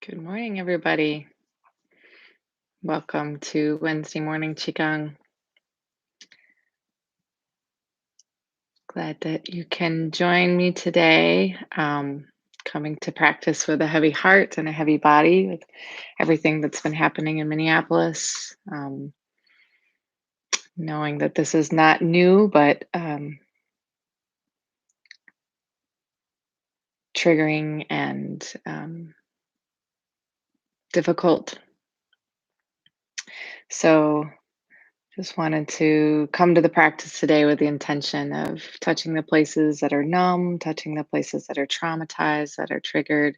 Good morning, everybody. Welcome to Wednesday morning Qigong. Glad that you can join me today. Coming to practice with a heavy heart and a heavy body with everything that's been happening in Minneapolis. Knowing that this is not new, but triggering and difficult. So just wanted to come to the practice today with the intention of touching the places that are numb, touching the places that are traumatized, that are triggered,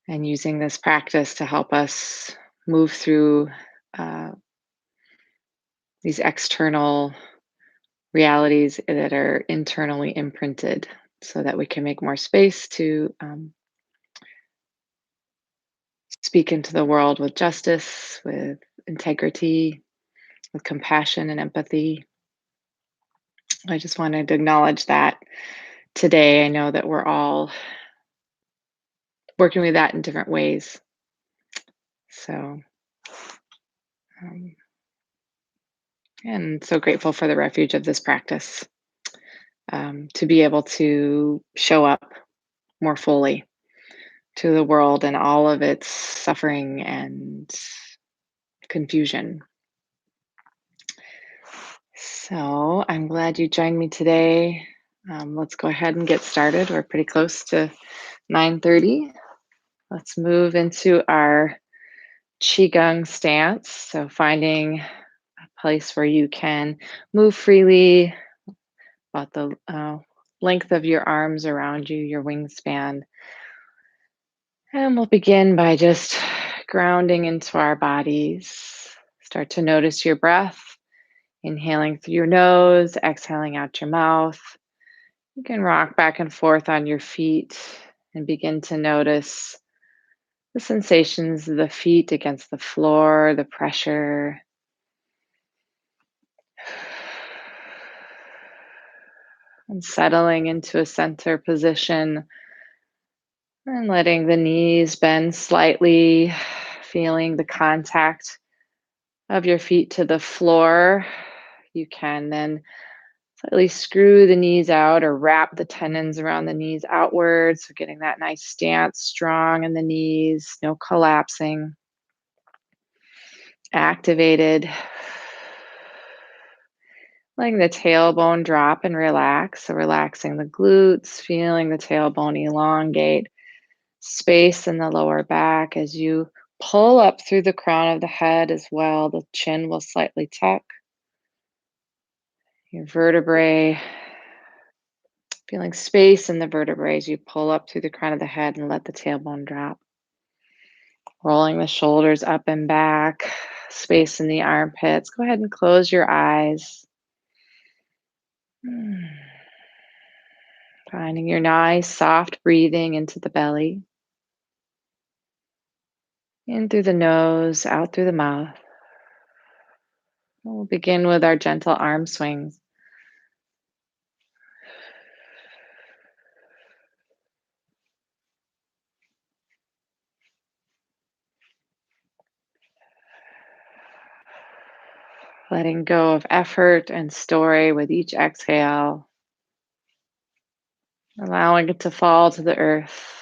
and using this practice to help us move through uh, these external realities that are internally imprinted so that we can make more space to speak into the world with justice, with integrity, with compassion and empathy. I just wanted to acknowledge that today. I know that we're all working with that in different ways. So, um, and so grateful for the refuge of this practice to be able to show up more fully to the world and all of its suffering and confusion. So I'm glad you joined me today. Let's go ahead and get started. We're pretty close to 9:30. Let's move into our Qigong stance. So finding a place where you can move freely, about the length of your arms around you, your wingspan. And we'll begin by just grounding into our bodies. Start to notice your breath, inhaling through your nose, exhaling out your mouth. You can rock back and forth on your feet and begin to notice the sensations of the feet against the floor, the pressure. And settling into a center position and letting the knees bend slightly, feeling the contact of your feet to the floor. You can then slightly screw the knees out or wrap the tendons around the knees outwards. So getting that nice stance, strong in the knees, no collapsing. Activated. Letting the tailbone drop and relax. So relaxing the glutes, feeling the tailbone elongate. Space in the lower back as you pull up through the crown of the head as well. The chin will slightly tuck. Your vertebrae, feeling space in the vertebrae as you pull up through the crown of the head and let the tailbone drop. Rolling the shoulders up and back, space in the armpits. Go ahead and close your eyes. Finding your nice, soft breathing into the belly. In through the nose, out through the mouth. We'll begin with our gentle arm swings. Letting go of effort and story with each exhale. Allowing it to fall to the earth.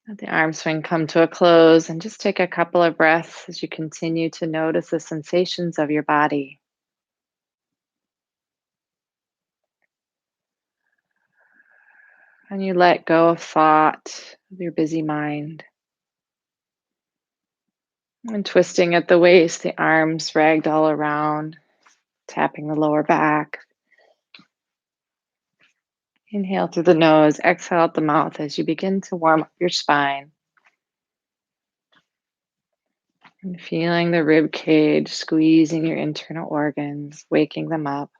Let the arm swing come to a close and just take a couple of breaths as you continue to notice the sensations of your body. And you let go of thought, of your busy mind. And twisting at the waist, the arms ragdoll around, tapping the lower back. Inhale through the nose, exhale out the mouth as you begin to warm up your spine. And feeling the rib cage squeezing your internal organs, waking them up.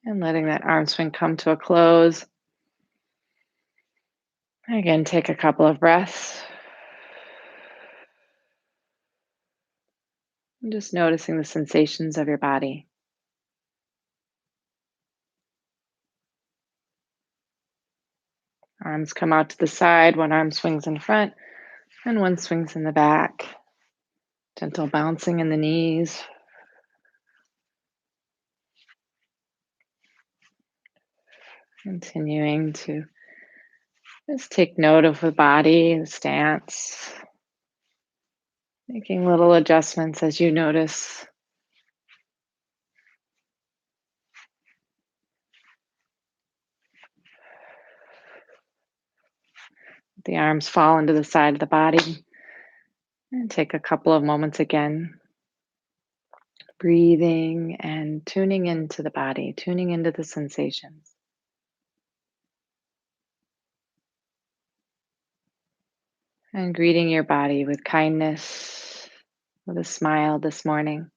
And letting that arm swing come to a close. Again, take a couple of breaths. And just noticing the sensations of your body. Arms come out to the side, one arm swings in front and one swings in the back. Gentle bouncing in the knees. Continuing to just take note of the body, the stance. Making little adjustments as you notice. The arms fall into the side of the body. And take a couple of moments again. Breathing and tuning into the body, tuning into the sensations. And greeting your body with kindness, with a smile this morning.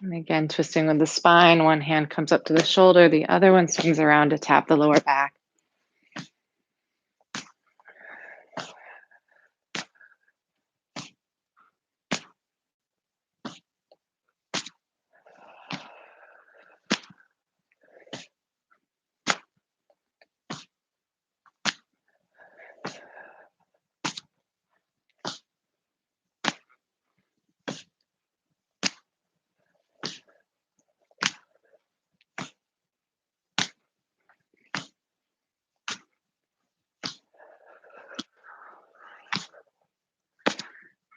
And again, twisting with the spine. One hand comes up to the shoulder, the other one swings around to tap the lower back.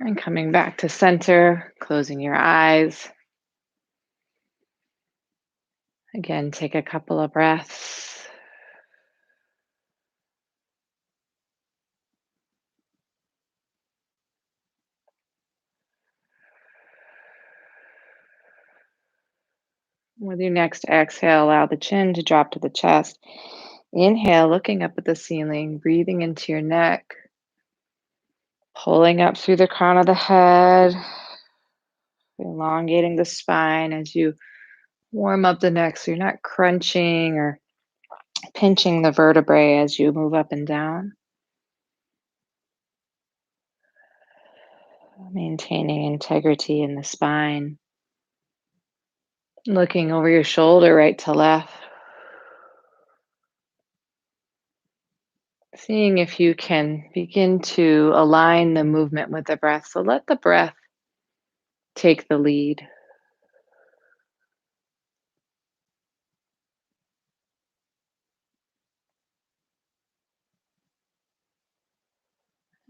And coming back to center, closing your eyes. Again, take a couple of breaths. With your next exhale, allow the chin to drop to the chest. Inhale, looking up at the ceiling, breathing into your neck, pulling up through the crown of the head, elongating the spine as you warm up the neck so you're not crunching or pinching the vertebrae as you move up and down. Maintaining integrity in the spine. Looking over your shoulder right to left. Seeing if you can begin to align the movement with the breath. So let the breath take the lead.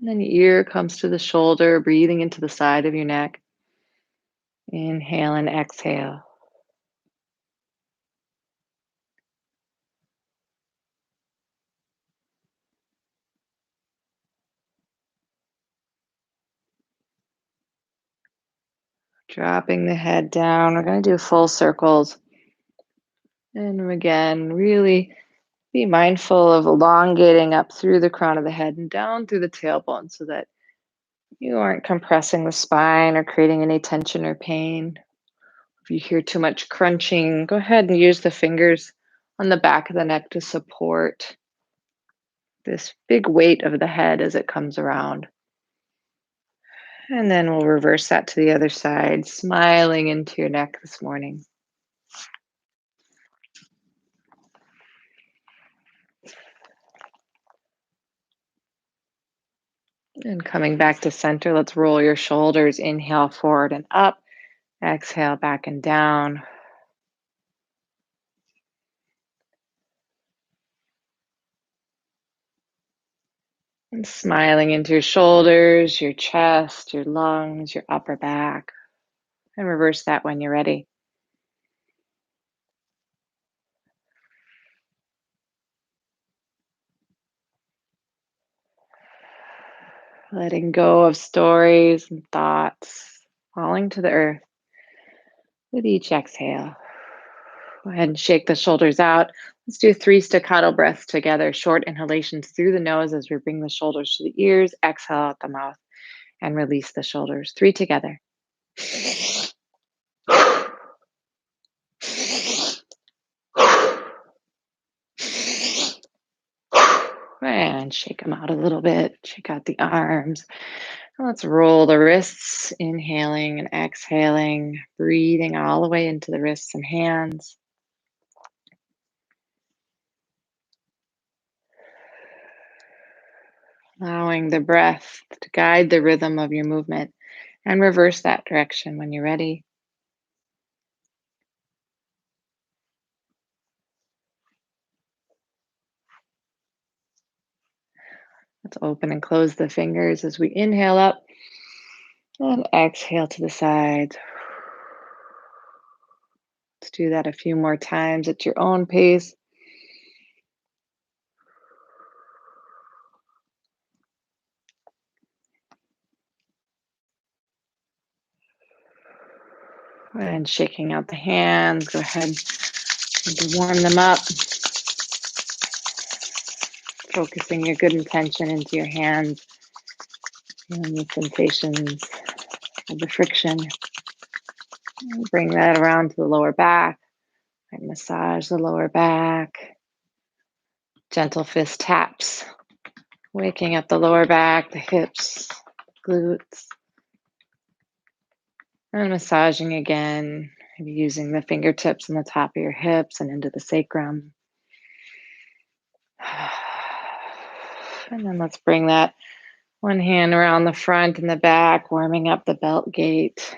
And then your ear comes to the shoulder, breathing into the side of your neck. Inhale and exhale. Dropping the head down. We're going to do full circles. And again, really be mindful of elongating up through the crown of the head and down through the tailbone so that you aren't compressing the spine or creating any tension or pain. If you hear too much crunching, go ahead and use the fingers on the back of the neck to support this big weight of the head as it comes around. And then we'll reverse that to the other side, smiling into your neck this morning. And coming back to center, let's roll your shoulders. Inhale forward and up. Exhale back and down. And smiling into your shoulders, your chest, your lungs, your upper back. And reverse that when you're ready. letting go of stories and thoughts, falling to the earth with each exhale. Go ahead and shake the shoulders out. Let's do 3 staccato breaths together. Short inhalations through the nose as we bring the shoulders to the ears. Exhale out the mouth and release the shoulders. 3 together. And shake them out a little bit. Shake out the arms. Let's roll the wrists, inhaling and exhaling, breathing all the way into the wrists and hands. Allowing the breath to guide the rhythm of your movement and reverse that direction when you're ready. Let's open and close the fingers as we inhale up and exhale to the sides. Let's do that a few more times at your own pace. And shaking out the hands. Go ahead and warm them up. Focusing your good intention into your hands. Feeling the sensations of the friction. And bring that around to the lower back. And massage the lower back. Gentle fist taps. Waking up the lower back, the hips, glutes. And massaging again. Maybe using the fingertips on the top of your hips and into the sacrum. And then let's bring that one hand around the front and the back, warming up the belt gate.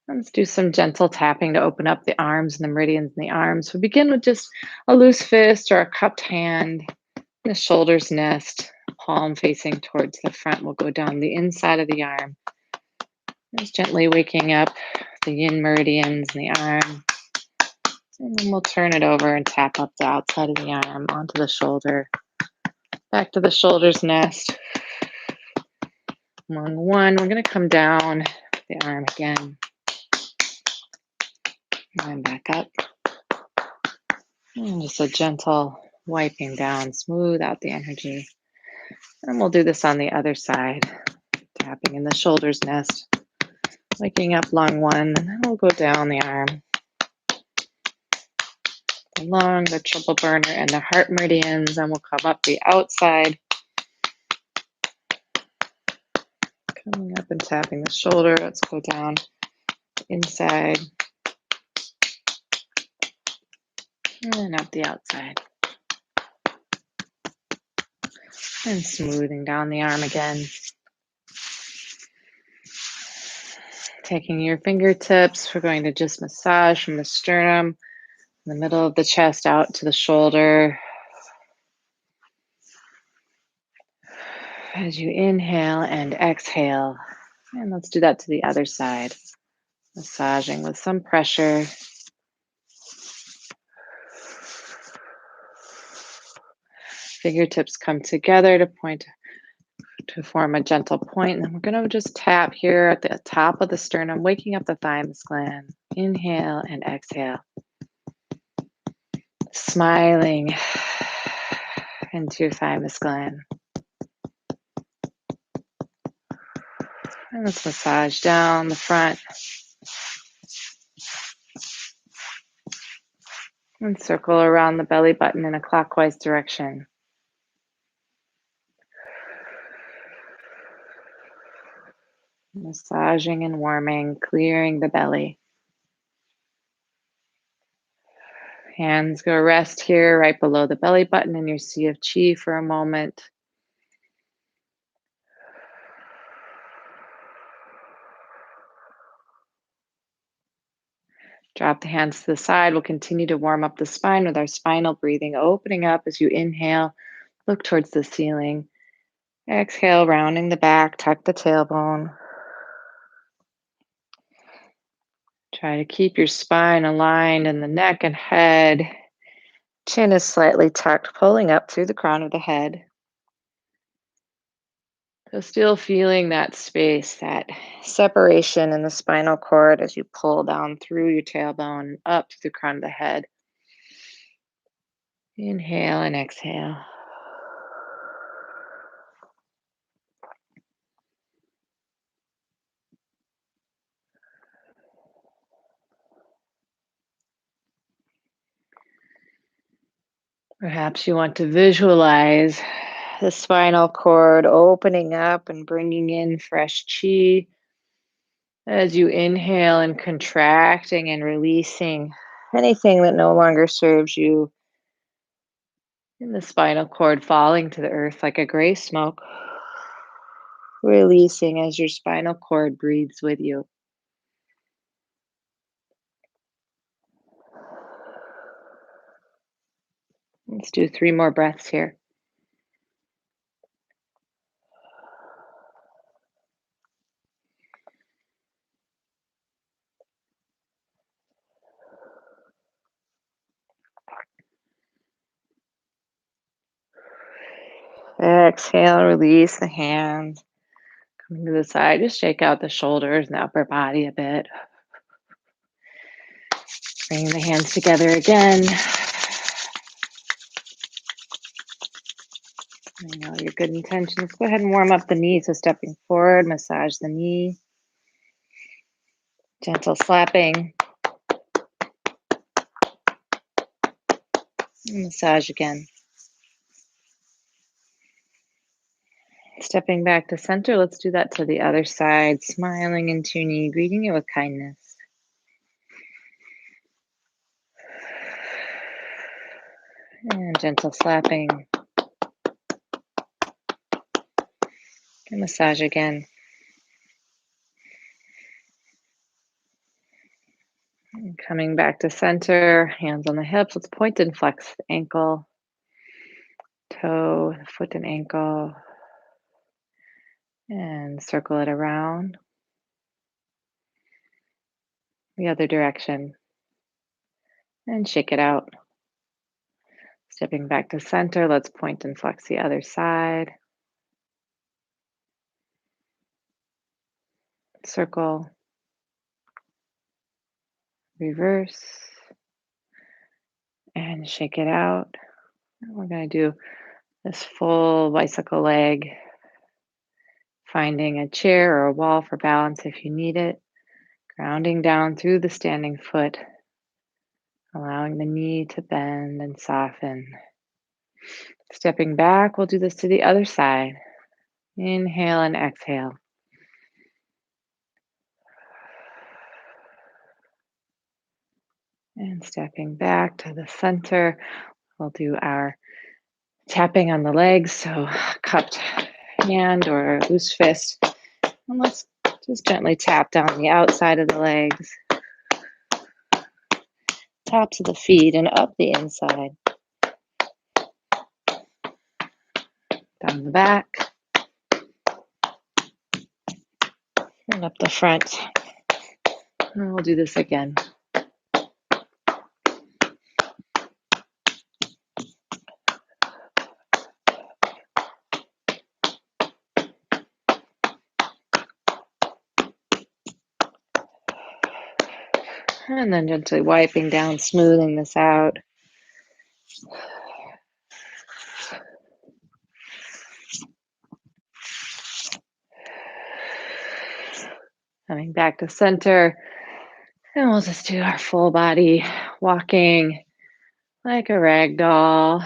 Let's do some gentle tapping to open up the arms and the meridians in the arms. We begin with just a loose fist or a cupped hand. The shoulders nest, palm facing towards the front. We'll go down the inside of the arm. Just gently waking up the yin meridians in the arm. And then we'll turn it over and tap up the outside of the arm onto the shoulder. Back to the shoulders nest. Lung one, we're going to come down the arm again. And back up. And just a gentle wiping down, smooth out the energy. And we'll do this on the other side. Tapping in the shoulders nest. Waking up lung one, and then we'll go down the arm. The lung, the triple burner, and the heart meridians, and we'll come up the outside. Coming up and tapping the shoulder. Let's go down inside. And up the outside. And smoothing down the arm again. Taking your fingertips, we're going to just massage from the sternum, the middle of the chest out to the shoulder. As you inhale and exhale. And let's do that to the other side. Massaging with some pressure. Fingertips come together to form a gentle point. And then we're going to just tap here at the top of the sternum, waking up the thymus gland. Inhale and exhale. Smiling into your thymus gland. And let's massage down the front. And circle around the belly button in a clockwise direction. Massaging and warming, clearing the belly. Hands go rest here right below the belly button in your sea of Qi for a moment. Drop the hands to the side. We'll continue to warm up the spine with our spinal breathing, opening up as you inhale. Look towards the ceiling. Exhale, rounding the back, tuck the tailbone. Try to keep your spine aligned in the neck and head. Chin is slightly tucked, pulling up through the crown of the head. So still feeling that space, that separation in the spinal cord as you pull down through your tailbone and up to the crown of the head. Inhale and exhale. Perhaps you want to visualize the spinal cord opening up and bringing in fresh chi as you inhale and contracting and releasing anything that no longer serves you in the spinal cord, falling to the earth like a gray smoke, releasing as your spinal cord breathes with you. Let's do 3 more breaths here. Exhale, release the hands. Coming to the side, just shake out the shoulders and the upper body a bit. Bring the hands together again. I know your good intentions. Go ahead and warm up the knee. So stepping forward, massage the knee. Gentle slapping. Massage again. Stepping back to center. Let's do that to the other side. Smiling into your knee, greeting it with kindness. And gentle slapping. And massage again. And coming back to center, hands on the hips. Let's point and flex the ankle, toe, foot and ankle. And circle it around the other direction. And shake it out. Stepping back to center, let's point and flex the other side. Circle. Reverse. And shake it out. And we're going to do this full bicycle leg, finding a chair or a wall for balance if you need it. Grounding down through the standing foot, allowing the knee to bend and soften. Stepping back, we'll do this to the other side. Inhale and exhale. And stepping back to the center, we'll do our tapping on the legs. So cupped hand or loose fist. And let's just gently tap down the outside of the legs, tops of the feet, and up the inside. Down the back. And up the front. And we'll do this again. And then gently wiping down, smoothing this out. Coming back to center. And we'll just do our full body walking like a rag doll.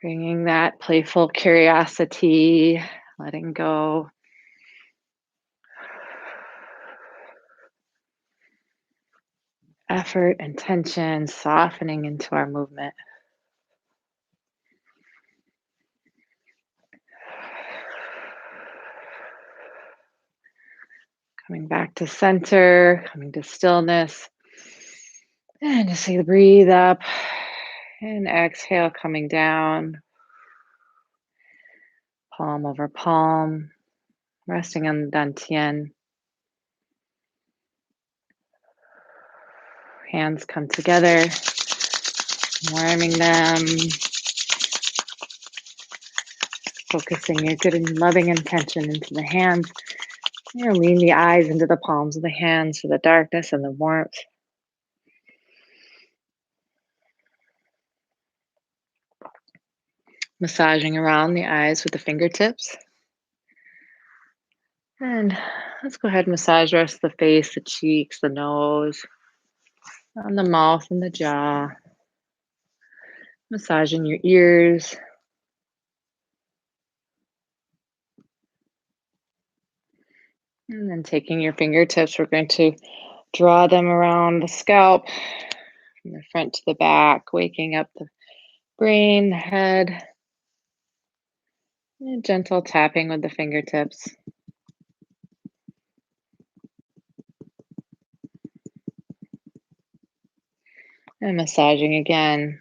Bringing that playful curiosity, letting go. Effort and tension, softening into our movement. Coming back to center, coming to stillness. And just breathe up and exhale, coming down. Palm over palm, resting on the dantian. Hands come together, warming them, focusing your good and loving intention into the hands. Lean the eyes into the palms of the hands for the darkness and the warmth. Massaging around the eyes with the fingertips. And let's go ahead and massage the rest of the face, the cheeks, the nose, on the mouth and the jaw. Massaging your ears. And then taking your fingertips, we're going to draw them around the scalp, from the front to the back, waking up the brain, the head. And gentle tapping with the fingertips. And massaging again.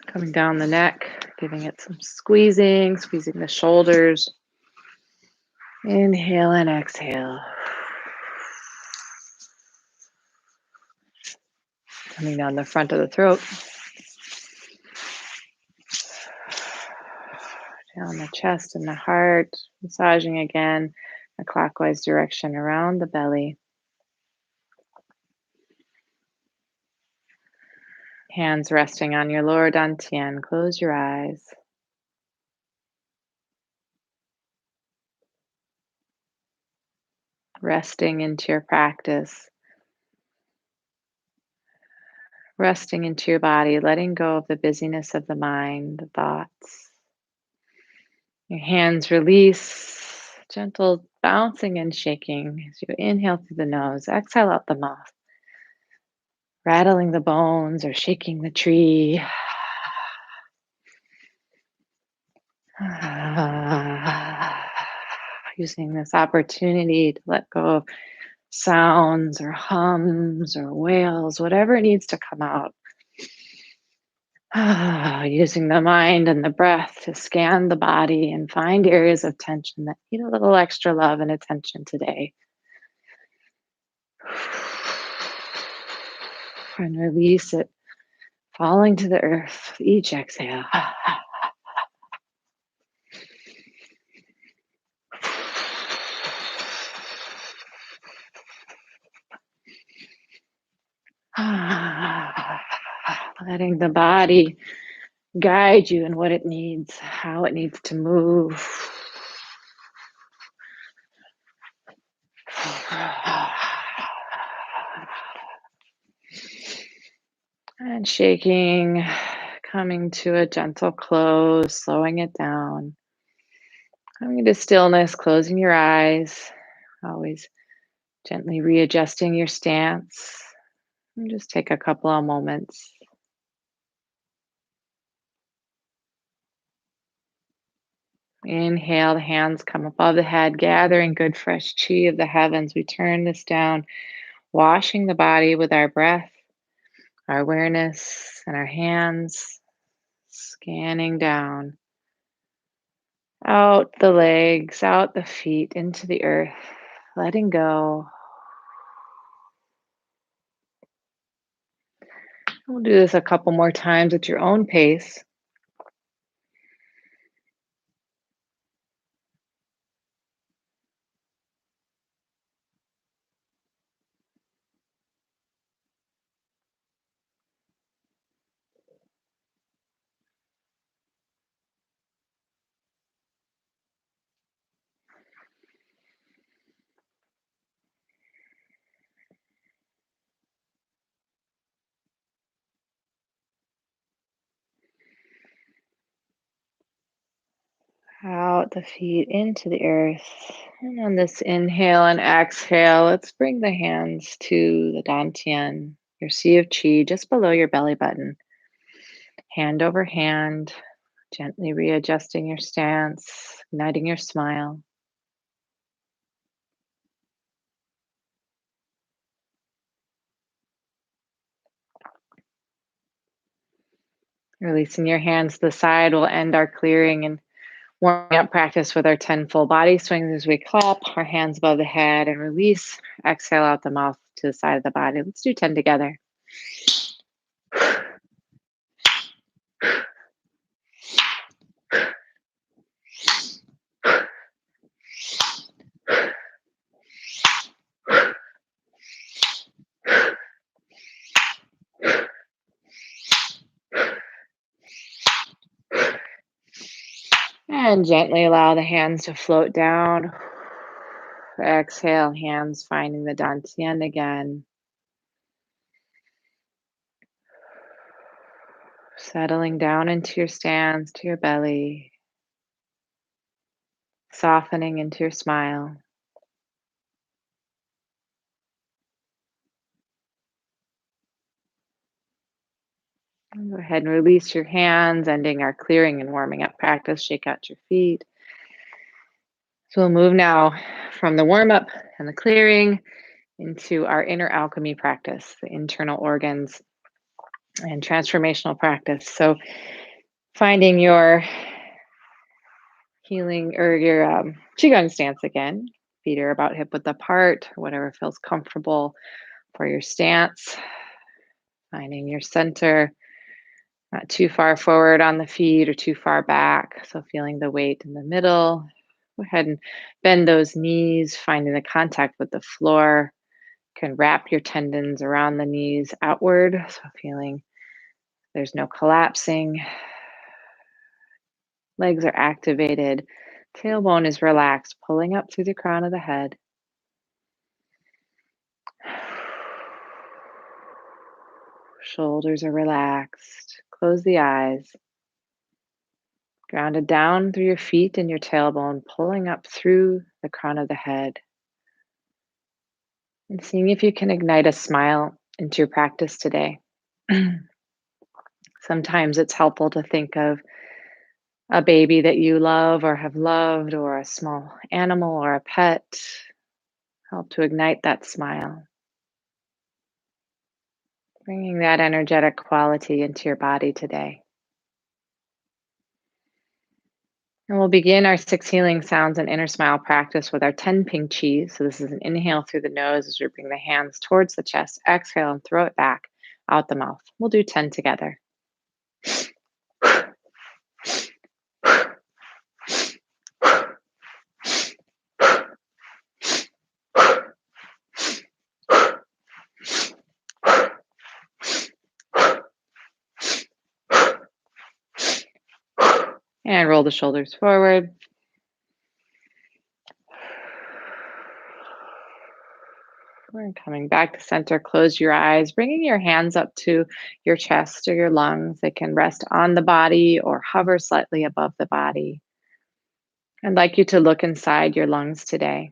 Coming down the neck, giving it some squeezing the shoulders. Inhale and exhale. Coming down the front of the throat. Down the chest and the heart. Massaging again, a clockwise direction around the belly. Hands resting on your lower dantian. Close your eyes. Resting into your practice. Resting into your body, letting go of the busyness of the mind, the thoughts. Your hands release, gentle bouncing and shaking as you inhale through the nose, exhale out the mouth. Rattling the bones or shaking the tree. Using this opportunity to let go of sounds or hums or wails, whatever needs to come out. Using the mind and the breath to scan the body and find areas of tension that need a little extra love and attention today. And release it, falling to the earth with each exhale. Letting the body guide you in what it needs, how it needs to move. And shaking, coming to a gentle close, slowing it down. Coming to stillness, closing your eyes, always gently readjusting your stance. And just take a couple of moments. Inhale, the hands come above the head, gathering good fresh chi of the heavens. We turn this down, washing the body with our breath, our awareness, and our hands, scanning down, out the legs, out the feet, into the earth, letting go. We'll do this a couple more times at your own pace. Out the feet into the earth. And on this inhale and exhale, let's bring the hands to the dantian, your sea of chi, just below your belly button. Hand over hand, gently readjusting your stance, igniting your smile. Releasing your hands to the side, we'll end our clearing and Warming up practice with our 10 full body swings as we clap, our hands above the head and release. Exhale out the mouth to the side of the body. Let's do 10 together. And gently allow the hands to float down. Exhale, hands finding the dantian again. Settling down into your stance, to your belly. Softening into your smile. Go ahead and release your hands, ending our clearing and warming up practice. Shake out your feet. So we'll move now from the warm up and the clearing into our inner alchemy practice, the internal organs and transformational practice. So finding your healing or your Qigong stance again. Feet are about hip width apart, whatever feels comfortable for your stance. Finding your center, not too far forward on the feet or too far back. So feeling the weight in the middle. Go ahead and bend those knees, finding the contact with the floor. You can wrap your tendons around the knees outward. So feeling there's no collapsing. Legs are activated. Tailbone is relaxed, pulling up through the crown of the head. Shoulders are relaxed. Close the eyes. Grounded down through your feet and your tailbone, pulling up through the crown of the head. And seeing if you can ignite a smile into your practice today. Sometimes it's helpful to think of a baby that you love or have loved, or a small animal or a pet. Help to ignite that smile. Bringing that energetic quality into your body today. And we'll begin our 6 healing sounds and inner smile practice with our 10 Ping Qis. So this is an inhale through the nose as we bring the hands towards the chest. Exhale and throw it back out the mouth. We'll do 10 together. And roll the shoulders forward. We're coming back to center. Close your eyes, bringing your hands up to your chest or your lungs. They can rest on the body or hover slightly above the body. I'd like you to look inside your lungs today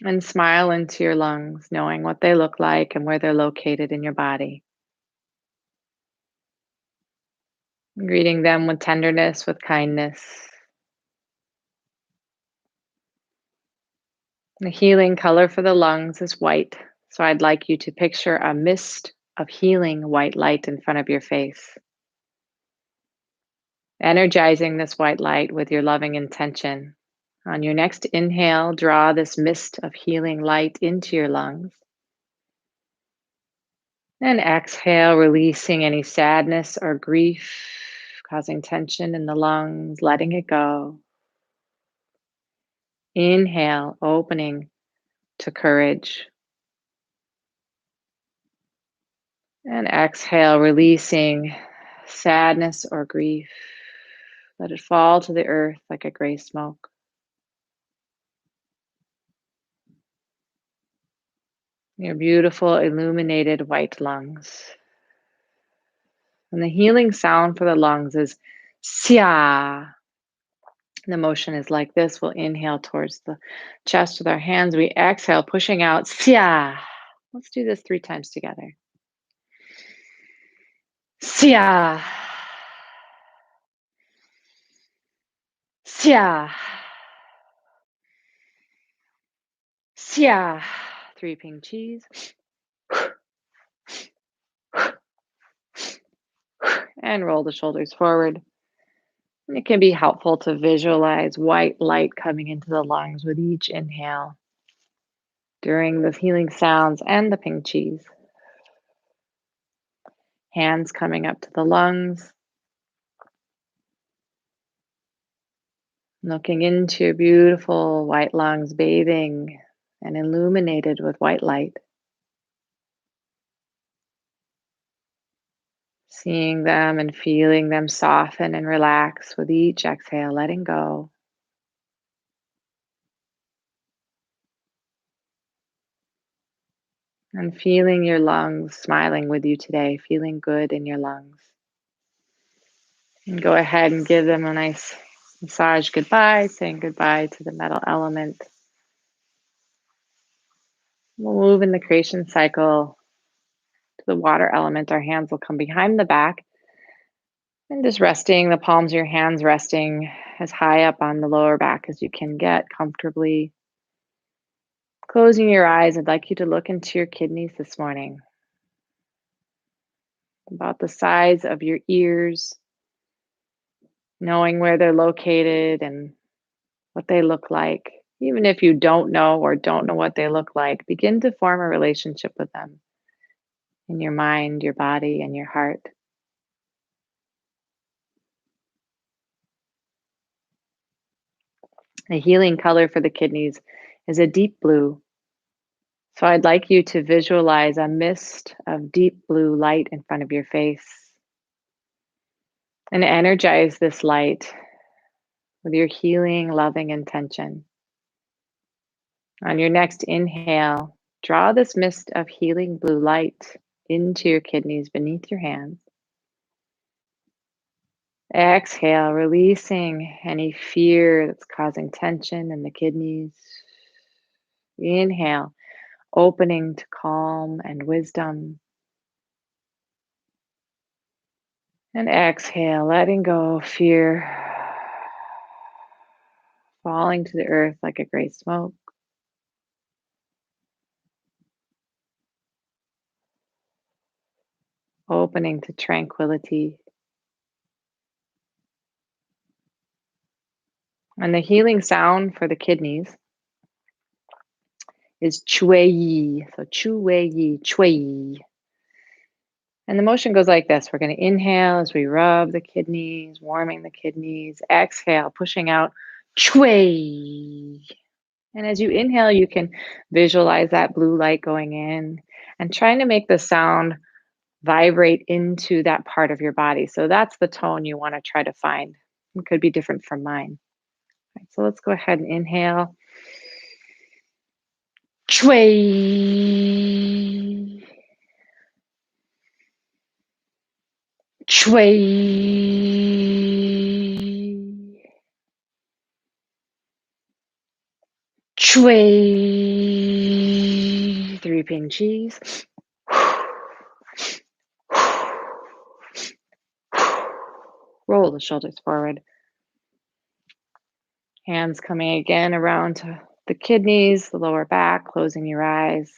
and smile into your lungs, knowing what they look like and where they're located in your body. Greeting them with tenderness, with kindness. The healing color for the lungs is white. So I'd like you to picture a mist of healing white light in front of your face. Energizing this white light with your loving intention. On your next inhale, draw this mist of healing light into your lungs. And exhale, releasing any sadness or grief, causing tension in the lungs, letting it go. Inhale, opening to courage. And exhale, releasing sadness or grief. Let it fall to the earth like a gray smoke. Your beautiful illuminated white lungs. And the healing sound for the lungs is Xia. The motion is like this. We'll inhale towards the chest with our hands. We exhale, pushing out Xia. Let's do this 3 times together. Xia. Xia. Xia. 3 Ping Qis. And roll the shoulders forward. And it can be helpful to visualize white light coming into the lungs with each inhale during the healing sounds and the ping chis. Hands coming up to the lungs, looking into your beautiful white lungs, bathing and illuminated with white light. Seeing them and feeling them soften and relax with each exhale, letting go. And feeling your lungs smiling with you today, feeling good in your lungs. And go ahead and give them a nice massage goodbye, saying goodbye to the metal element. We'll move in the creation cycle to the water element. Our hands will come behind the back and just resting, the palms of your hands resting as high up on the lower back as you can get comfortably. Closing your eyes, I'd like you to look into your kidneys this morning, about the size of your ears, knowing where they're located and what they look like. Even if you don't know or don't know what they look like, begin to form a relationship with them in your mind, your body, and your heart. The healing color for the kidneys is a deep blue. So I'd like you to visualize a mist of deep blue light in front of your face and energize this light with your healing, loving intention. On your next inhale, draw this mist of healing blue light into your kidneys beneath your hands. Exhale, releasing any fear that's causing tension in the kidneys. Inhale, opening to calm and wisdom. And exhale, letting go of fear, falling to the earth like a gray smoke. Opening to tranquility. And the healing sound for the kidneys is chui. So chui, chui. And the motion goes like this. We're going to inhale as we rub the kidneys, warming the kidneys. Exhale, pushing out chui. And as you inhale, you can visualize that blue light going in and trying to make the sound vibrate into that part of your body. So that's the tone you want to try to find. It could be different from mine. Right, so let's go ahead and inhale. Chui. Chui. Chui. 3 ping cheese. Roll the shoulders forward. Hands coming again around to the kidneys, the lower back, closing your eyes.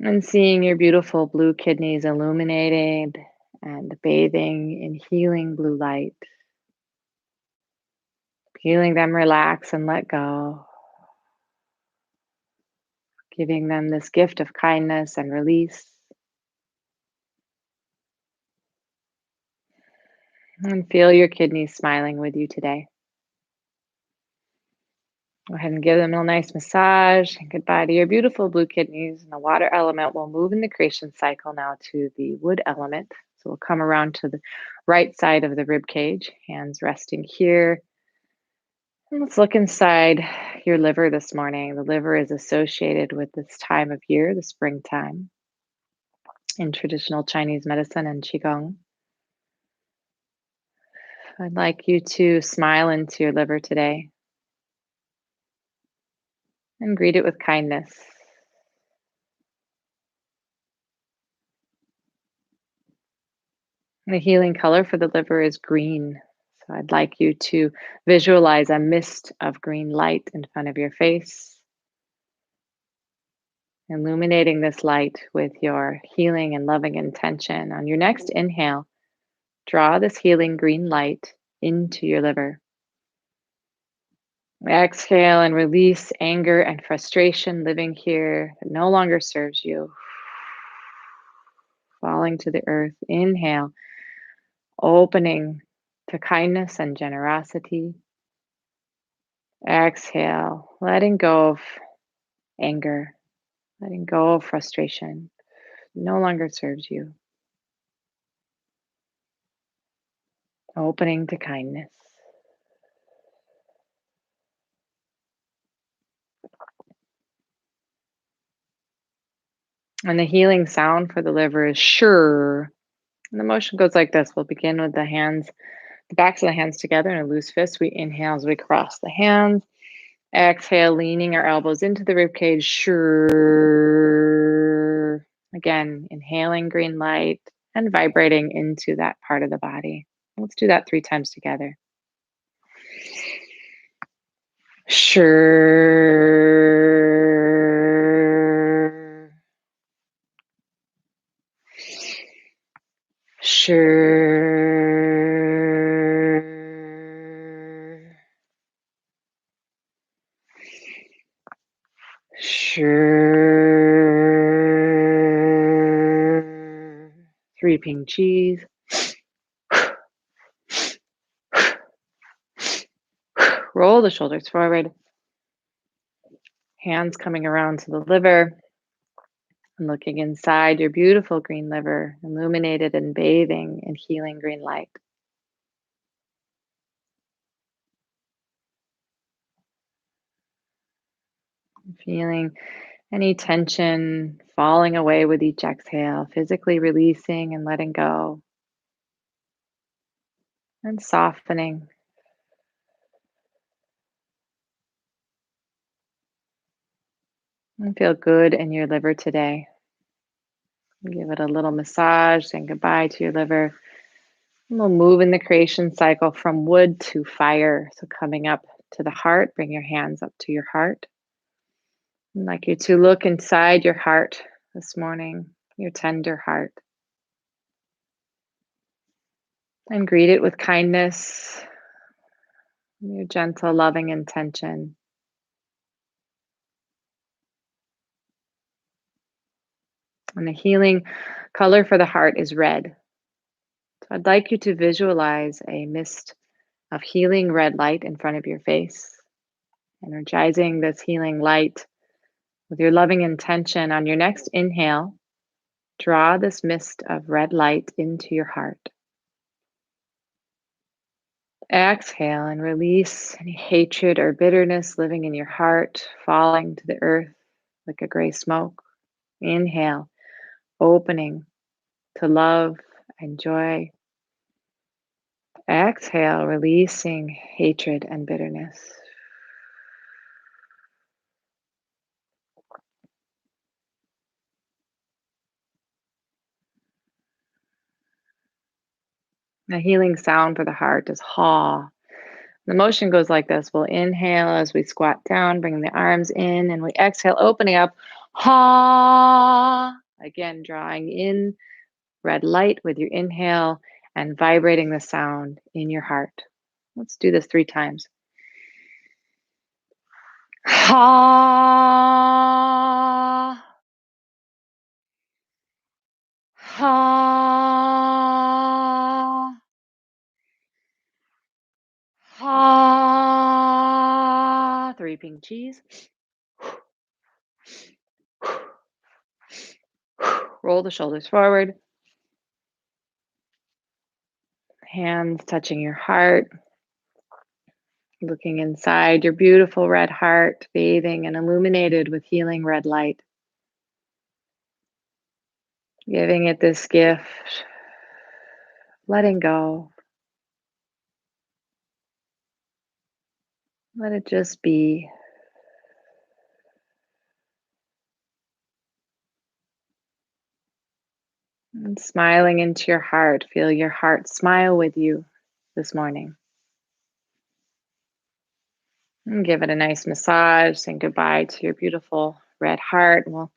And seeing your beautiful blue kidneys illuminated and bathing in healing blue light. Feeling them relax and let go. Giving them this gift of kindness and release. And feel your kidneys smiling with you today. Go ahead and give them a nice massage. And goodbye to your beautiful blue kidneys. And the water element will move in the creation cycle now to the wood element. So we'll come around to the right side of the rib cage, hands resting here. And let's look inside your liver this morning. The liver is associated with this time of year, the springtime, in traditional Chinese medicine and Qigong. I'd like you to smile into your liver today and greet it with kindness. The healing color for the liver is green. So I'd like you to visualize a mist of green light in front of your face, illuminating this light with your healing and loving intention. On your next inhale, Draw this healing green light into your liver. Exhale and release anger and frustration living here that no longer serves you. Falling to the earth. Inhale, opening to kindness and generosity. Exhale, letting go of anger, letting go of frustration. No longer serves you. Opening to kindness. And the healing sound for the liver is sure. And the motion goes like this. We'll begin with the hands, the backs of the hands together in a loose fist. We inhale as we cross the hands. Exhale, leaning our elbows into the ribcage. Sure. Again, inhaling green light and vibrating into that part of the body. Let's do that 3 times together. Sure. Sure. Sure. 3 ping cheese. Roll the shoulders forward. Hands coming around to the liver and looking inside your beautiful green liver, illuminated and bathing in healing green light. Feeling any tension falling away with each exhale, physically releasing and letting go and softening. And feel good in your liver today. Give it a little massage, saying goodbye to your liver. And we'll move in the creation cycle from wood to fire. So coming up to the heart, bring your hands up to your heart. I'd like you to look inside your heart this morning, your tender heart, and greet it with kindness, your gentle, loving intention. And the healing color for the heart is red. So I'd like you to visualize a mist of healing red light in front of your face, energizing this healing light with your loving intention. On your next inhale, draw this mist of red light into your heart. Exhale and release any hatred or bitterness living in your heart, falling to the earth like a gray smoke. Inhale, opening to love and joy. Exhale, releasing hatred and bitterness. The healing sound for the heart is ha. The motion goes like this. We'll inhale as we squat down, bringing the arms in, and we exhale, opening up. Ha. Again, drawing in red light with your inhale and vibrating the sound in your heart. Let's do this 3 times. Ha. Ha. Ha. 3 ping cheese. Roll the shoulders forward. Hands touching your heart. Looking inside your beautiful red heart, bathing and illuminated with healing red light. Giving it this gift. Letting go. Let it just be. And smiling into your heart. Feel your heart smile with you this morning. And give it a nice massage, saying goodbye to your beautiful red heart. We'll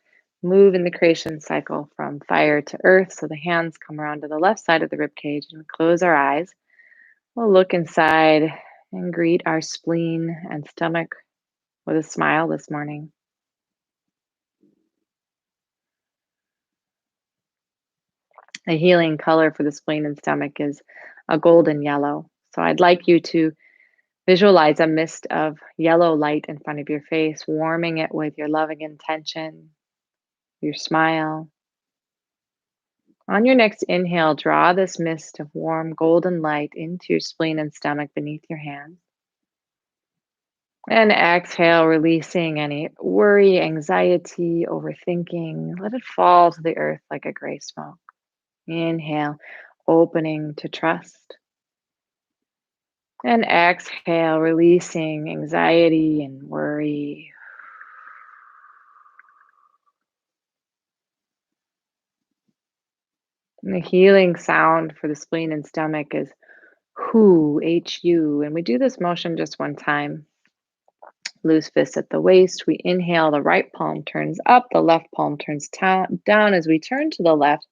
move in the creation cycle from fire to earth. So the hands come around to the left side of the rib cage and we close our eyes. We'll look inside and greet our spleen and stomach with a smile this morning. The healing color for the spleen and stomach is a golden yellow. So I'd like you to visualize a mist of yellow light in front of your face, warming it with your loving intention, your smile. On your next inhale, draw this mist of warm golden light into your spleen and stomach beneath your hands. And exhale, releasing any worry, anxiety, overthinking. Let it fall to the earth like a gray smoke. Inhale, opening to trust. And exhale, releasing anxiety and worry. And the healing sound for the spleen and stomach is Hu, H-U. And we do this motion just one time. Loose fists at the waist. We inhale, the right palm turns up, the left palm turns down as we turn to the left.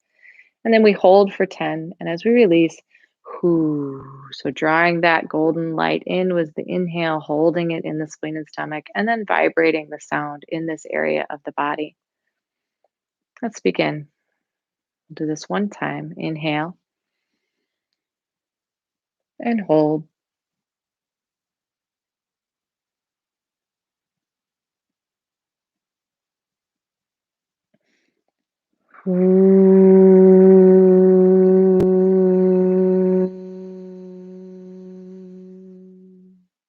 And then we hold for 10. And as we release, Hu. So drawing that golden light in was the inhale, holding it in the spleen and stomach, and then vibrating the sound in this area of the body. Let's begin. We'll do this one time. Inhale and hold.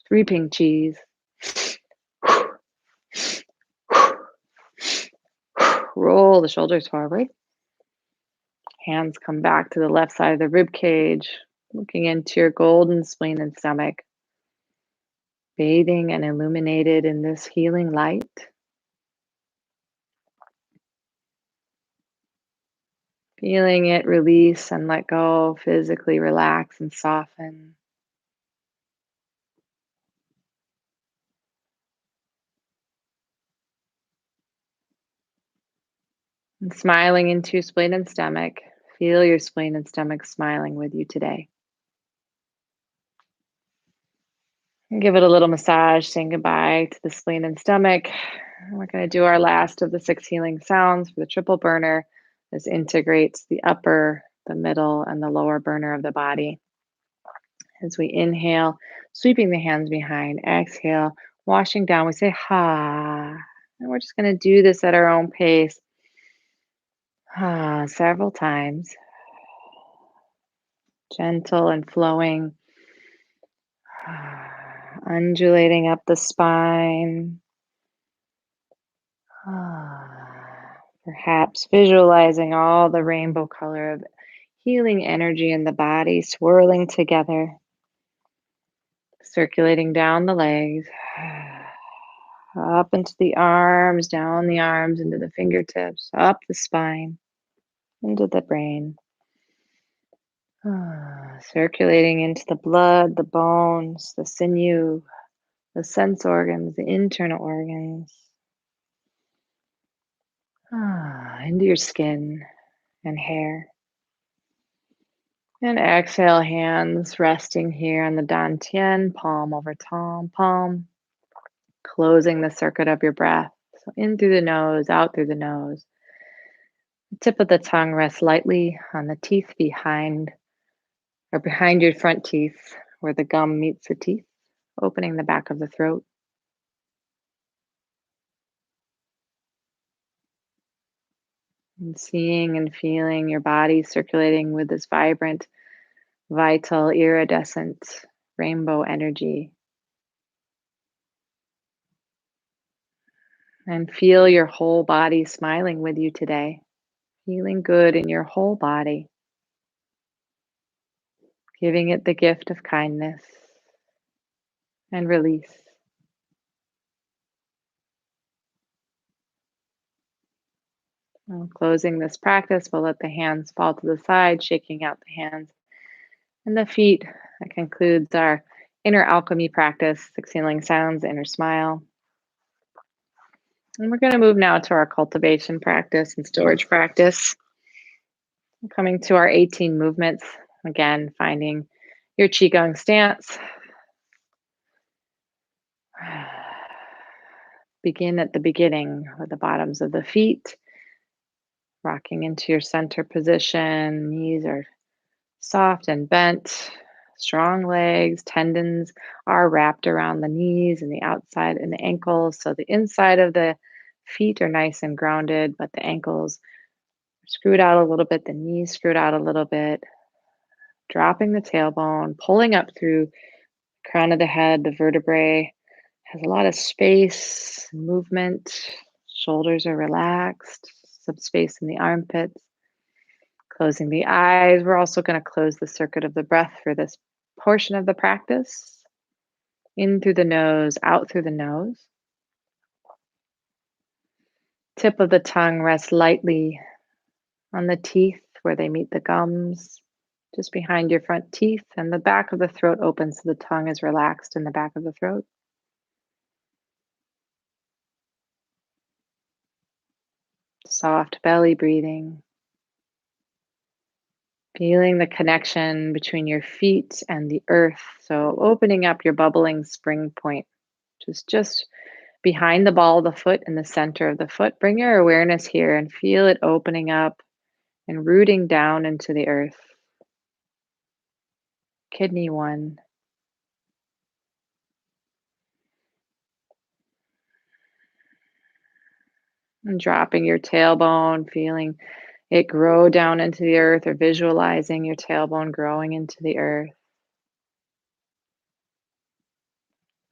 Three ping cheese. Roll the shoulders forward. Hands come back to the left side of the rib cage, looking into your golden spleen and stomach, bathing and illuminated in this healing light. Feeling it release and let go, physically relax and soften. And smiling into your spleen and stomach. Feel your spleen and stomach smiling with you today. And give it a little massage, saying goodbye to the spleen and stomach. We're going to do our last of the 6 healing sounds for the triple burner. This integrates the upper, the middle, and the lower burner of the body. As we inhale, sweeping the hands behind, exhale, washing down, we say ha. And we're just going to do this at our own pace. Several times. Gentle and flowing. Undulating up the spine. Perhaps visualizing all the rainbow color of healing energy in the body swirling together. Circulating down the legs. Up into the arms, down the arms, into the fingertips, up the spine, into the brain. Circulating into the blood, the bones, the sinew, the sense organs, the internal organs. Into your skin and hair. And exhale, hands resting here on the dantian, palm over palm. Closing the circuit of your breath. So in through the nose, out through the nose. The tip of the tongue rests lightly on the teeth behind your front teeth where the gum meets the teeth, opening the back of the throat. And seeing and feeling your body circulating with this vibrant, vital, iridescent rainbow energy. And feel your whole body smiling with you today. Feeling good in your whole body. Giving it the gift of kindness and release. Closing this practice, we'll let the hands fall to the side, shaking out the hands and the feet. That concludes our inner alchemy practice, 6 healing sounds, inner smile. And we're going to move now to our cultivation practice and storage practice. Coming to our 18 movements. Again, finding your Qigong stance. Begin at the beginning with the bottoms of the feet, rocking into your center position. Knees are soft and bent. Strong legs, tendons are wrapped around the knees and the outside and the ankles. So the inside of the feet are nice and grounded, but the ankles are screwed out a little bit, the knees screwed out a little bit. Dropping the tailbone, pulling up through the crown of the head, the vertebrae has a lot of space, movement. Shoulders are relaxed, some space in the armpits. Closing the eyes. We're also going to close the circuit of the breath for this portion of the practice. In through the nose, out through the nose. Tip of the tongue rests lightly on the teeth where they meet the gums, just behind your front teeth, and the back of the throat opens so the tongue is relaxed in the back of the throat. Soft belly breathing. Feeling the connection between your feet and the earth. So opening up your bubbling spring point, just behind the ball of the foot in the center of the foot. Bring your awareness here and feel it opening up and rooting down into the earth. Kidney 1. And dropping your tailbone, feeling it grow down into the earth, or visualizing your tailbone growing into the earth.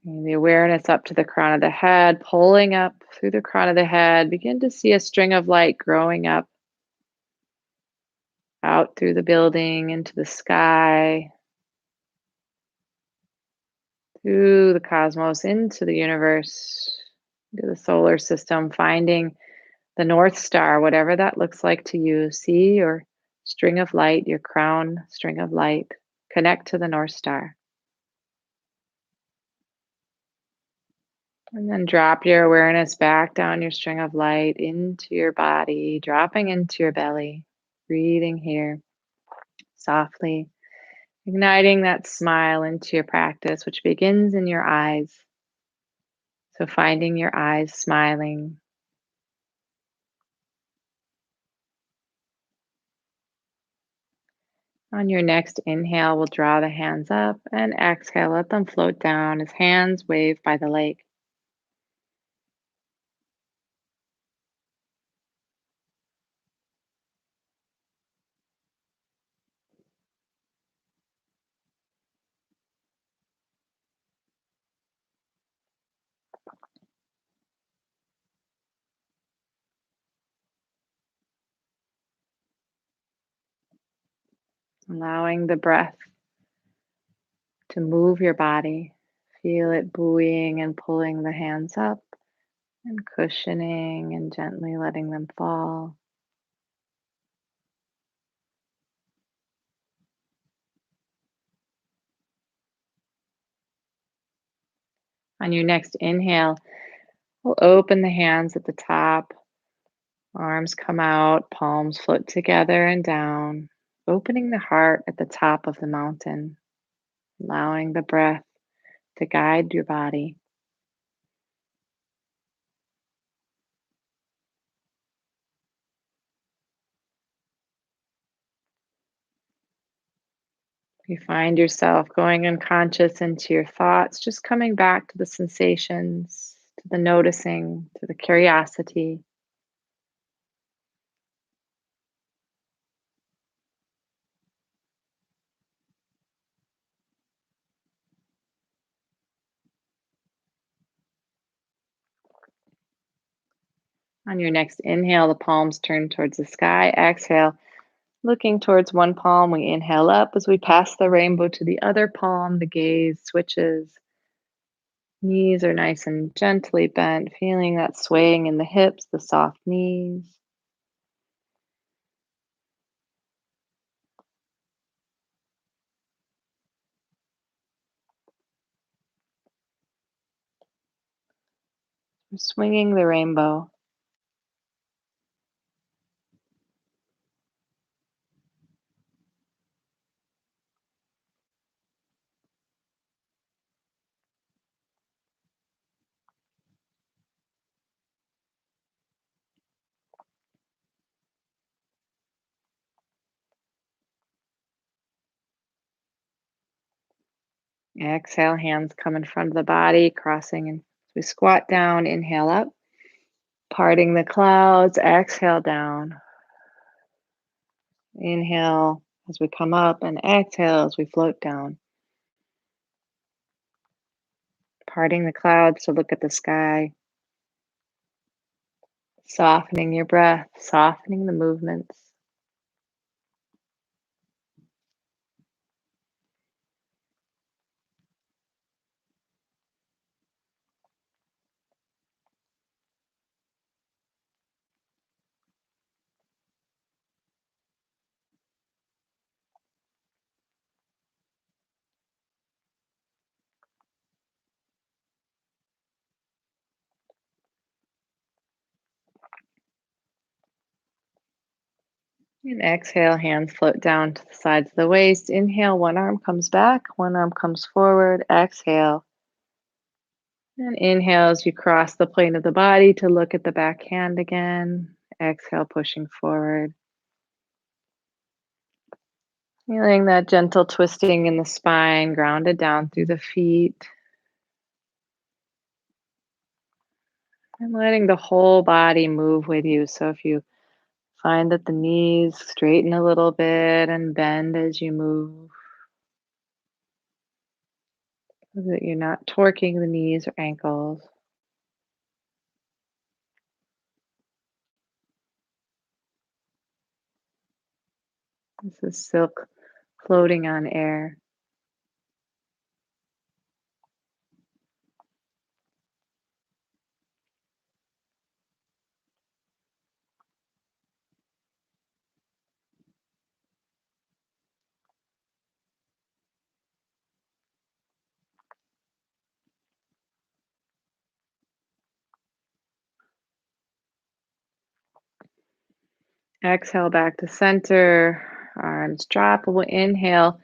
And the awareness up to the crown of the head, pulling up through the crown of the head. Begin to see a string of light growing up out through the building into the sky, through the cosmos, into the universe, into the solar system, finding the North Star, whatever that looks like to you. See your string of light, your crown string of light. Connect to the North Star. And then drop your awareness back down your string of light into your body, dropping into your belly, breathing here softly, igniting that smile into your practice, which begins in your eyes. So finding your eyes smiling. On your next inhale, we'll draw the hands up, and exhale, let them float down as hands wave by the lake. Allowing the breath to move your body. Feel it buoying and pulling the hands up and cushioning and gently letting them fall. On your next inhale, we'll open the hands at the top. Arms come out, palms float together and down, opening the heart at the top of the mountain, allowing the breath to guide your body. You find yourself going unconscious into your thoughts, just coming back to the sensations, to the noticing, to the curiosity. On your next inhale, the palms turn towards the sky. Exhale, looking towards one palm. We inhale up as we pass the rainbow to the other palm. The gaze switches. Knees are nice and gently bent, feeling that swaying in the hips, the soft knees. Swinging the rainbow. Exhale, hands come in front of the body, crossing and we squat down, inhale up, parting the clouds, exhale down. Inhale as we come up and exhale as we float down. Parting the clouds to look at the sky. Softening your breath, softening the movements. And exhale, hands float down to the sides of the waist. Inhale, one arm comes back, one arm comes forward. Exhale. And inhale as you cross the plane of the body to look at the back hand again. Exhale, pushing forward. Feeling that gentle twisting in the spine, grounded down through the feet. And letting the whole body move with you. So if you find that the knees straighten a little bit and bend as you move, so that you're not torquing the knees or ankles. This is silk floating on air. Exhale back to center. Arms drop. We'll inhale,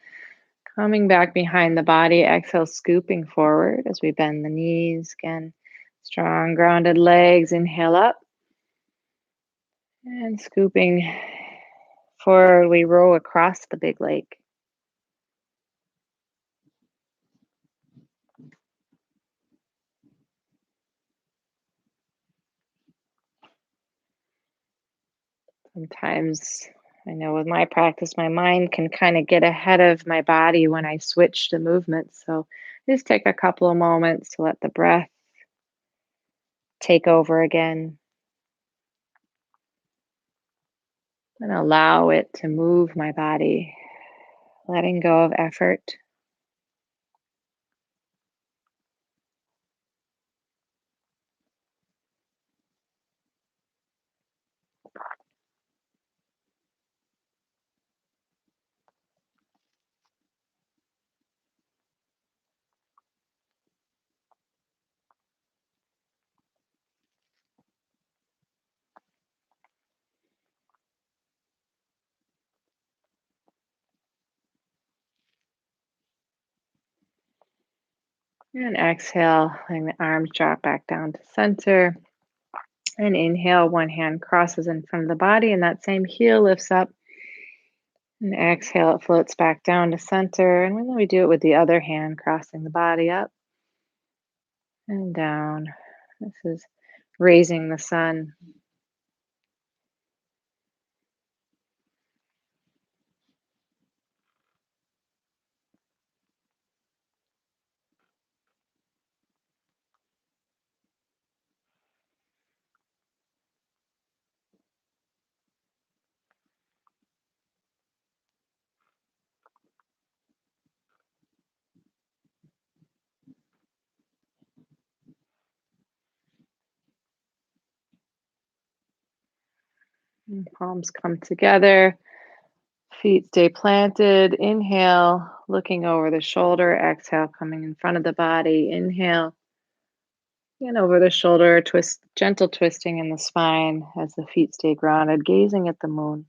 coming back behind the body. Exhale, scooping forward as we bend the knees. Again, strong grounded legs. Inhale up. And scooping forward, we row across the big lake. Sometimes I know with my practice, my mind can kind of get ahead of my body when I switch to movement. So just take a couple of moments to let the breath take over again and allow it to move my body, letting go of effort. And exhale, letting the arms drop back down to center. And inhale, one hand crosses in front of the body, and that same heel lifts up. And exhale, it floats back down to center. And then we do it with the other hand, crossing the body up and down. This is raising the sun. And palms come together. Feet stay planted. Inhale, looking over the shoulder. Exhale, coming in front of the body. Inhale. And over the shoulder, twist, gentle twisting in the spine as the feet stay grounded, gazing at the moon.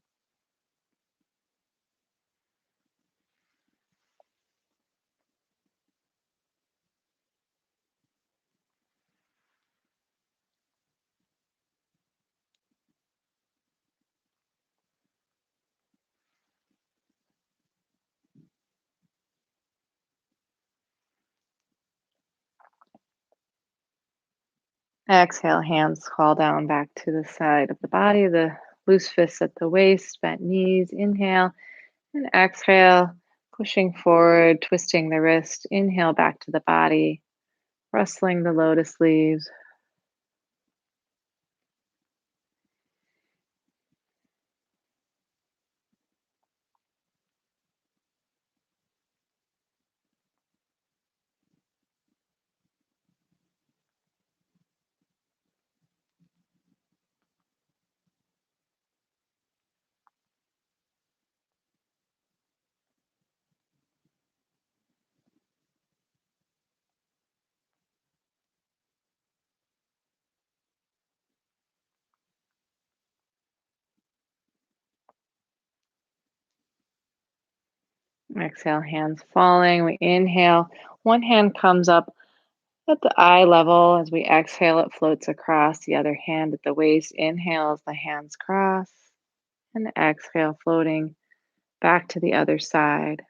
Exhale, hands fall down back to the side of the body, the loose fists at the waist, bent knees. Inhale and exhale, pushing forward, twisting the wrist. Inhale back to the body, rustling the lotus leaves. Exhale, hands falling. We inhale. One hand comes up at the eye level. As we exhale, it floats across. The other hand at the waist. Inhale as the hands cross. And exhale, floating back to the other side.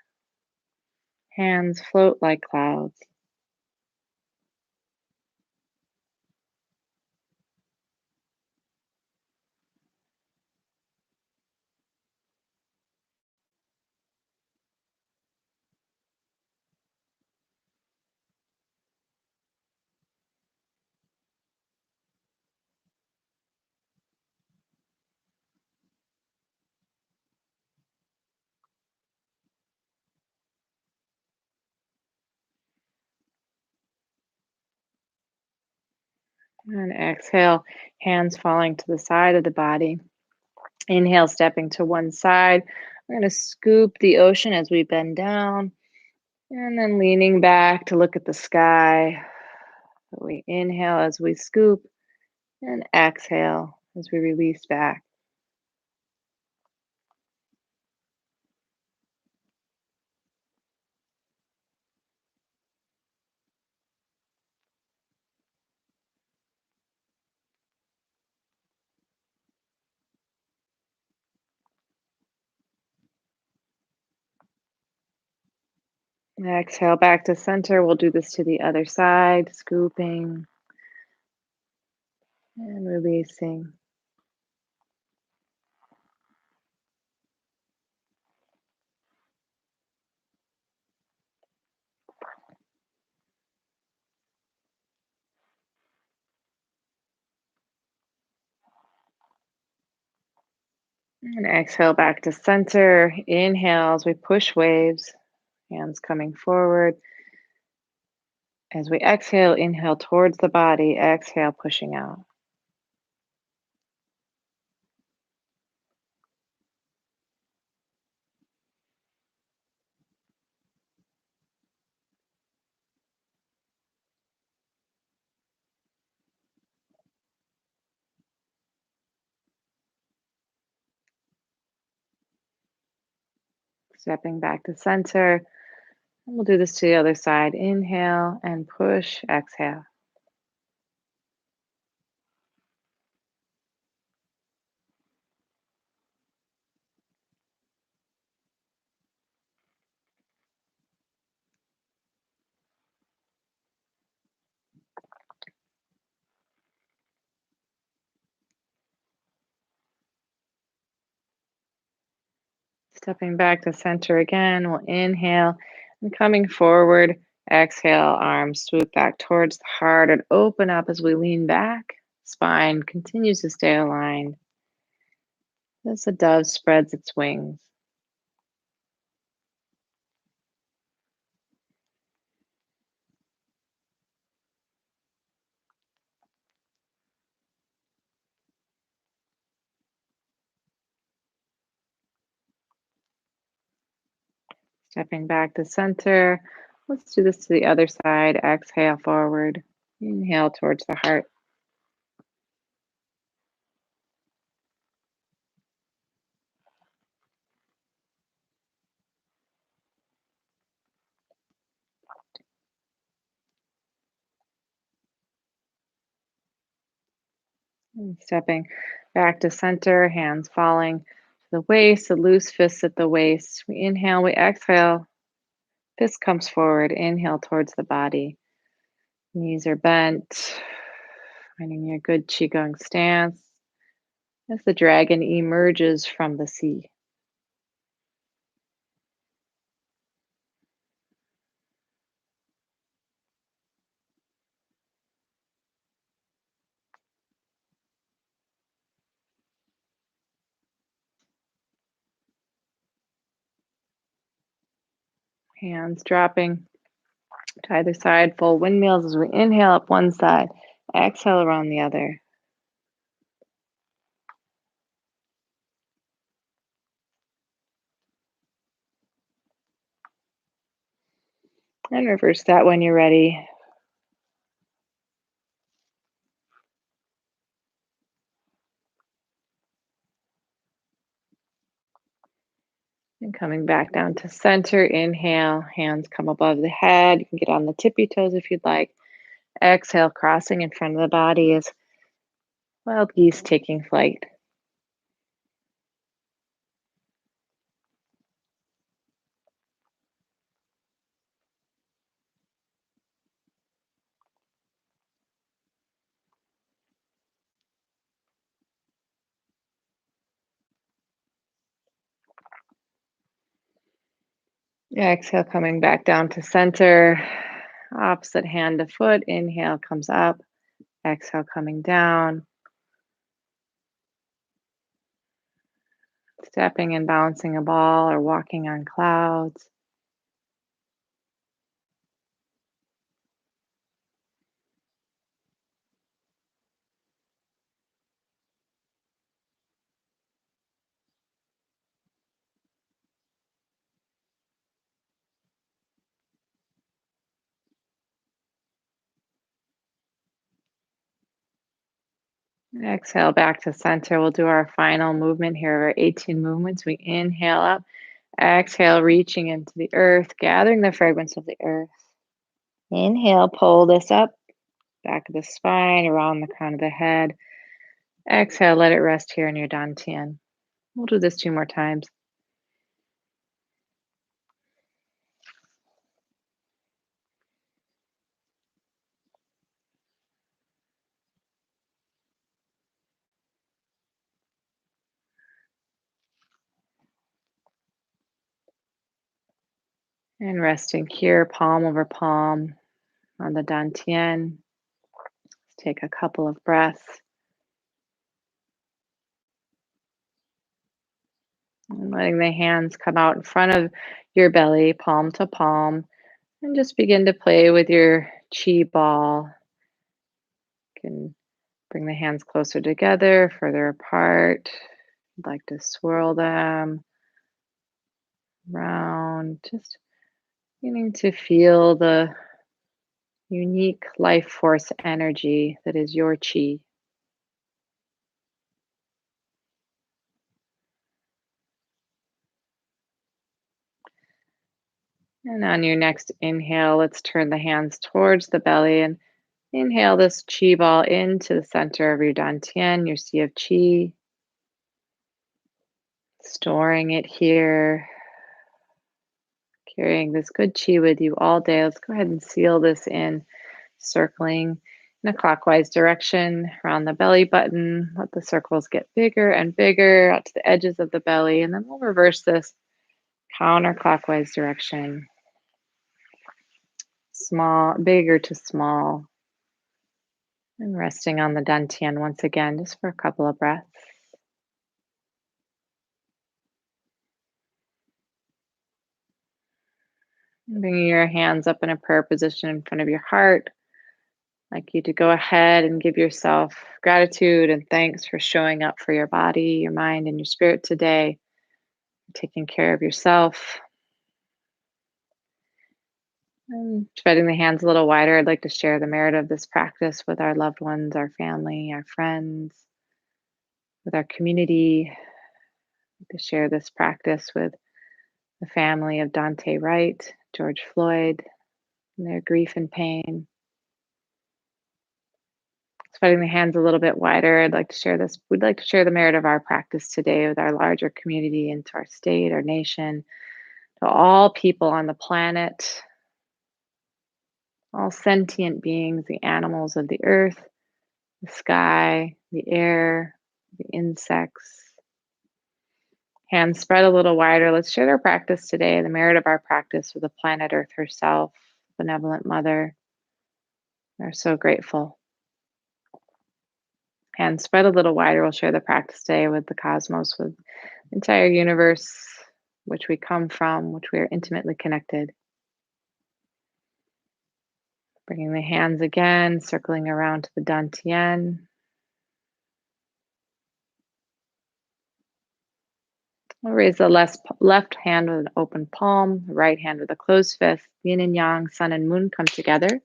Hands float like clouds. And exhale, hands falling to the side of the body. Inhale, stepping to one side. We're going to scoop the ocean as we bend down. And then leaning back to look at the sky. We inhale as we scoop and exhale as we release back. Exhale back to center. We'll do this to the other side, scooping and releasing. And exhale back to center. Inhale as we push waves, hands coming forward. As we exhale, inhale towards the body, exhale, pushing out. Stepping back to center. And we'll do this to the other side. Inhale and push, exhale. Stepping back to center again. We'll inhale and coming forward. Exhale, arms swoop back towards the heart and open up as we lean back. Spine continues to stay aligned as the dove spreads its wings. Stepping back to center. Let's do this to the other side. Exhale forward. Inhale towards the heart. And stepping back to center, hands falling to the waist, the loose fists at the waist. We inhale, we exhale. Fist comes forward. Inhale towards the body. Knees are bent. Finding your good Qigong stance as the dragon emerges from the sea. Hands dropping to either side, full windmills as we inhale up one side, exhale around the other. And reverse that when you're ready. And coming back down to center, inhale, hands come above the head. You can get on the tippy toes if you'd like. Exhale, crossing in front of the body as wild geese taking flight. Exhale, coming back down to center. Opposite hand to foot. Inhale comes up. Exhale, coming down. Stepping and bouncing a ball or walking on clouds. Exhale back to center. We'll do our final movement here, our 18 movements. We inhale up, exhale, reaching into the earth, gathering the fragments of the earth. Inhale, pull this up, back of the spine, around the crown of the head. Exhale, let it rest here in your dantian. We'll do this 2 more times. And resting here, palm over palm on the dantian. Take a couple of breaths. And letting the hands come out in front of your belly, palm to palm. And just begin to play with your chi ball. You can bring the hands closer together, further apart. You'd like to swirl them around, just beginning to feel the unique life force energy that is your chi. And on your next inhale, let's turn the hands towards the belly and inhale this chi ball into the center of your dantian, your sea of chi, storing it here, carrying this good chi with you all day. Let's go ahead and seal this in, circling in a clockwise direction around the belly button. Let the circles get bigger and bigger out to the edges of the belly, and then we'll reverse this counterclockwise direction. Small, bigger to small. And resting on the dantian once again, just for a couple of breaths. Bringing your hands up in a prayer position in front of your heart. I'd like you to go ahead and give yourself gratitude and thanks for showing up for your body, your mind, and your spirit today, taking care of yourself. And spreading the hands a little wider, I'd like to share the merit of this practice with our loved ones, our family, our friends, with our community. I'd like to share this practice with the family of Dante Wright, George Floyd, and their grief and pain. Spreading the hands a little bit wider, I'd like to share this. We'd like to share the merit of our practice today with our larger community and to our state, our nation, to all people on the planet, all sentient beings, the animals of the earth, the sky, the air, the insects. Hands spread a little wider. Let's share our practice today, the merit of our practice with the planet Earth herself, benevolent mother. We're so grateful. Hands spread a little wider. We'll share the practice today with the cosmos, with the entire universe, which we come from, which we are intimately connected. Bringing the hands again, circling around to the Dantian. We'll raise the left hand with an open palm, the right hand with a closed fist. Yin and yang, sun and moon come together.